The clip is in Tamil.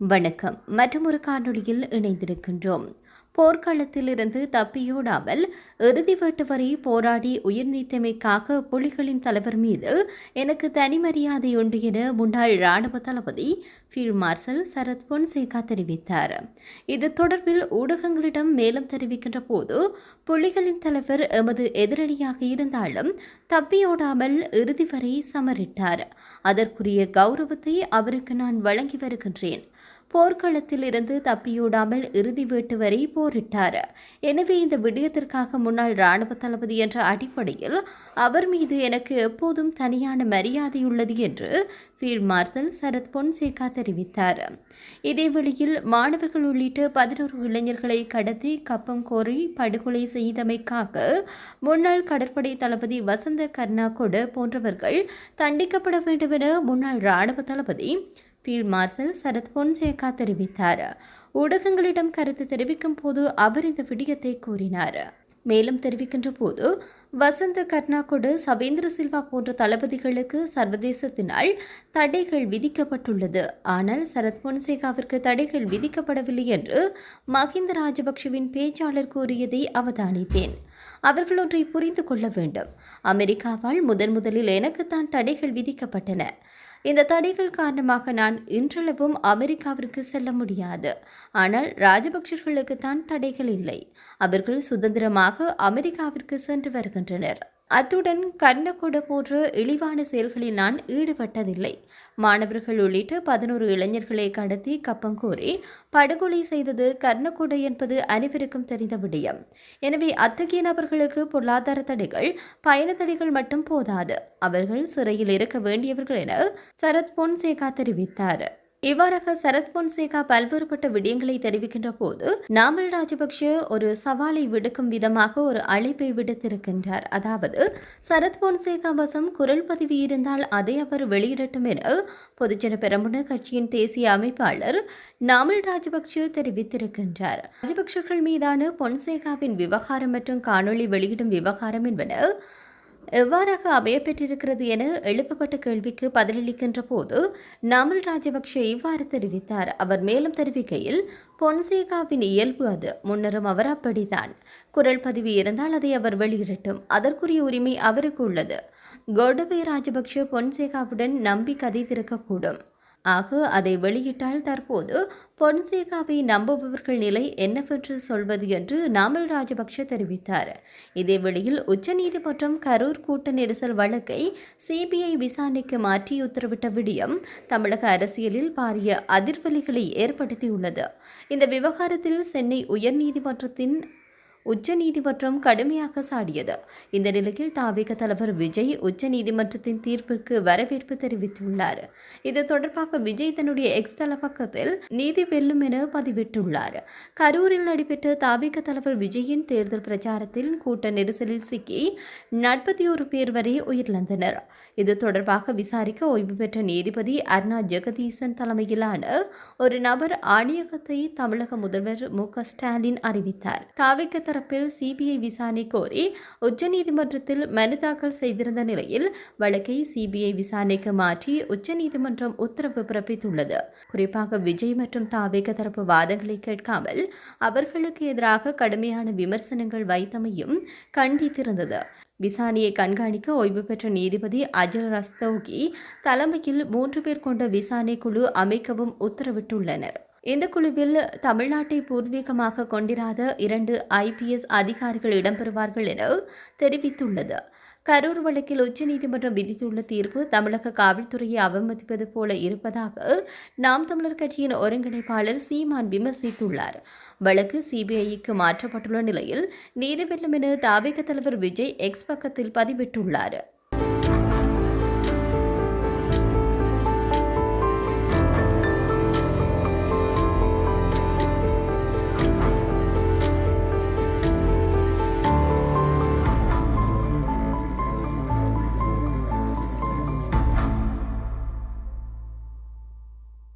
வணக்கம். மற்றொரு காணொளியில் இணைந்திருக்கின்றோம். போர்க்களத்திலிருந்து தப்பியோடாமல் இறுதி வேட்டு வரை போராடி உயிர் நீத்தமைக்காக புலிகளின் தலைவர் மீது எனக்கு தனி மரியாதை உண்டு என முன்னாள் இராணுவ தளபதி ஃபீல்ட் மார்ஷல் சரத் பொன்சேகா தெரிவித்தார். இது தொடர்பில் ஊடகங்களிடம் மேலும் தெரிவிக்கின்ற போது, புலிகளின் தலைவர் எமது எதிரணியாக இருந்தாலும் தப்பியோடாமல் இறுதி வரை சமரிட்டார். அதற்குரிய கௌரவத்தை அவருக்கு நான் வழங்கி வருகின்றேன். போர்க்களத்தில் இருந்து தப்பியோடாமல் இறுதி வேட்டு வரை போரிட்டார். எனவே இந்த விடயத்திற்காக முன்னாள் இராணுவ தளபதி என்ற அடிப்படையில் அவர் மீது எனக்கு எப்போதும் தனியான மரியாதையுள்ளது என்று ஃபீல்ட் மார்ஷல் சரத் பொன்சேகா தெரிவித்தார். இதேவேளையில் மாணவர்கள் உள்ளிட்ட 11 இளைஞர்களை கடத்தி கப்பம் கோரி படுகொலை செய்தமைக்காக முன்னாள் கடற்படை தளபதி வசந்த கர்நாகொட போன்றவர்கள் தண்டிக்கப்பட வேண்டும் என முன்னாள் இராணுவ தளபதி ஃபீல்ட் மார்ஷல் சரத் பொன்சேகா தெரிவித்தார். ஊடகங்களிடம் கருத்து தெரிவிக்கும் போது அவர் இந்த விடயத்தை கூறினார். மேலும் தெரிவிக்கின்ற போது, வசந்த கர்நாகொடு, சவேந்திர சில்வா போன்ற தளபதிகளுக்கு சர்வதேசத்தினால் தடைகள் விதிக்கப்பட்டுள்ளது. ஆனால் சரத் பொன்சேகாவிற்கு தடைகள் விதிக்கப்படவில்லை என்று மஹிந்த ராஜபக்ஷவின் பேச்சாளர் கூறியதை அவதானித்தேன். அவர்கள் ஒன்றை புரிந்து கொள்ள வேண்டும். அமெரிக்காவால் முதலில் எனக்குத்தான் தடைகள் விதிக்கப்பட்டன. இந்த தடைகள் காரணமாக நான் இன்றளவும் அமெரிக்காவிற்கு செல்ல முடியாது. ஆனால் ராஜபக்சர்களுக்கு தான் தடைகள் இல்லை. அவர்கள் சுதந்திரமாக அமெரிக்காவிற்கு சென்று வருகின்றனர். அத்துடன் கர்ணகொட போன்ற இழிவான செயல்களில் நான் ஈடுபட்டதில்லை. மாணவர்கள் உள்ளிட்ட 11 இளைஞர்களை கடத்தி கப்பங்கோரி படுகொலை செய்தது கர்ணகொட என்பது அனைவருக்கும் தெரிந்த விடயம். எனவே அத்தகைய நபர்களுக்கு பொருளாதார தடைகள், பயண தடைகள் மட்டும் போதாது. அவர்கள் சிறையில் இருக்க வேண்டியவர்கள் என சரத் பொன்சேகா தெரிவித்தார். இவ்வாறாக சரத் பொன்சேகா பல்வேறுபட்ட விடயங்களை தெரிவிக்கின்ற போது, நாமல் ராஜபக்ஷ ஒரு சவாலை விடுக்கும் விதமாக ஒரு அழைப்பை விடுத்திருக்கின்றார். அதாவது, சரத் பொன்சேகா வசம் குரல் பதிவு இருந்தால் அதை அவர் வெளியிடட்டும் என பொதுஜன பெரமுன கட்சியின் தேசிய அமைப்பாளர் நாமல் ராஜபக்ஷ தெரிவித்திருக்கின்றார். ராஜபக்ஷர்கள் மீதான பொன்சேகாவின் விவகாரம் மற்றும் காணொலி வெளியிடும் விவகாரம் என்பன எவ்வாறாக அமையப்பெற்றிருக்கிறது என எழுப்பப்பட்ட கேள்விக்கு பதிலளிக்கின்ற போது நாமல் ராஜபக்ஷ இவ்வாறு தெரிவித்தார். அவர் மேலும் தெரிவிக்கையில், பொன்சேகாவின் இயல்பு அது. முன்னரும் அவர் அப்படித்தான். குரல் பதிவு இருந்தால் அதை அவர் வெளியிடட்டும். அதற்குரிய உரிமை அவருக்கு உள்ளது. கோடபய ராஜபக்ஷ பொன்சேகாவுடன் நம்பி கதைத்திருக்கக்கூடும். ஆக அதை வெளியிட்டால் தற்போது பொன்சேகாவை நம்புபவர்கள் நிலை என்னவென்று சொல்வது என்று நாமல் ராஜபக்ஷ தெரிவித்தார். இதேவேளையில் உச்சநீதிமன்றம் கரூர் கூட்ட நெரிசல் வழக்கை சிபிஐ விசாரணைக்கு மாற்றி உத்தரவிட்ட விடயம் தமிழக அரசியலில் பாரிய அதிர்வலிகளை ஏற்படுத்தியுள்ளது. இந்த விவகாரத்தில் சென்னை உச்சநீதிமன்றம் கடுமையாக சாடியது. இந்த நிலையில் தாவேக தலைவர் விஜய் உச்சநீதிமன்றத்தின் தீர்ப்பிற்கு வரவேற்பு தெரிவித்துள்ளார். இது தொடர்பாக விஜய் தன்னுடைய எக்ஸ் தள பக்கத்தில் நீதி வெல்லும் என பதிவிட்டுள்ளார். கரூரில் நடைபெற்ற தாவேக தலைவர் விஜயின் தேர்தல் பிரச்சாரத்தில் கூட்ட நெரிசலில் சிக்கி 41 பேர் வரை உயிரிழந்தனர். இது தொடர்பாக விசாரிக்க ஓய்வு பெற்ற நீதிபதி அருணா ஜெகதீசன் தலைமையிலான ஒரு நபர் ஆணையகத்தை தமிழக முதல்வர் மு.க.ஸ்டாலின் அறிவித்தார். தாவேக தரப்பில் சிபிஐ விசாரணை கோரி உச்சநீதிமன்றத்தில் மனு தாக்கல் செய்திருந்த நிலையில் வழக்கை சிபிஐ விசாரணைக்கு மாற்றி உச்சநீதிமன்றம் உத்தரவு பிறப்பித்துள்ளது. குறிப்பாக விஜய் மற்றும் தாவேக தரப்பு வாதங்களை கேட்காமல் அவர்களுக்கு எதிராக கடுமையான விமர்சனங்கள் வைத்தமையும் கண்டித்திருந்தது. விசாரணையை கண்காணிக்க ஓய்வு பெற்ற நீதிபதி அஜர் ரஸ்தோகி தலைமையில் 3 பேர் கொண்ட விசாரணை குழு அமைக்கவும் உத்தரவிட்டுள்ளனர். இந்த குழுவில் தமிழ்நாட்டை பூர்வீகமாக கொண்டிராத 2 IPS அதிகாரிகள் இடம்பெறுவார்கள் என தெரிவித்துள்ளது. கரூர் வழக்கில் உச்சநீதிமன்றம் விதித்துள்ள தீர்ப்பு தமிழக காவல்துறையை அவமதிப்பது போல இருப்பதாக நாம் தமிழர் கட்சியின் ஒருங்கிணைப்பாளர் சீமான் விமர்சித்துள்ளார். வழக்கு சிபிஐக்கு மாற்றப்பட்டுள்ள நிலையில் நீதி வெல்லும் என தாவேக தலைவர் விஜய் எக்ஸ் பக்கத்தில் பதிவிட்டுள்ளார்.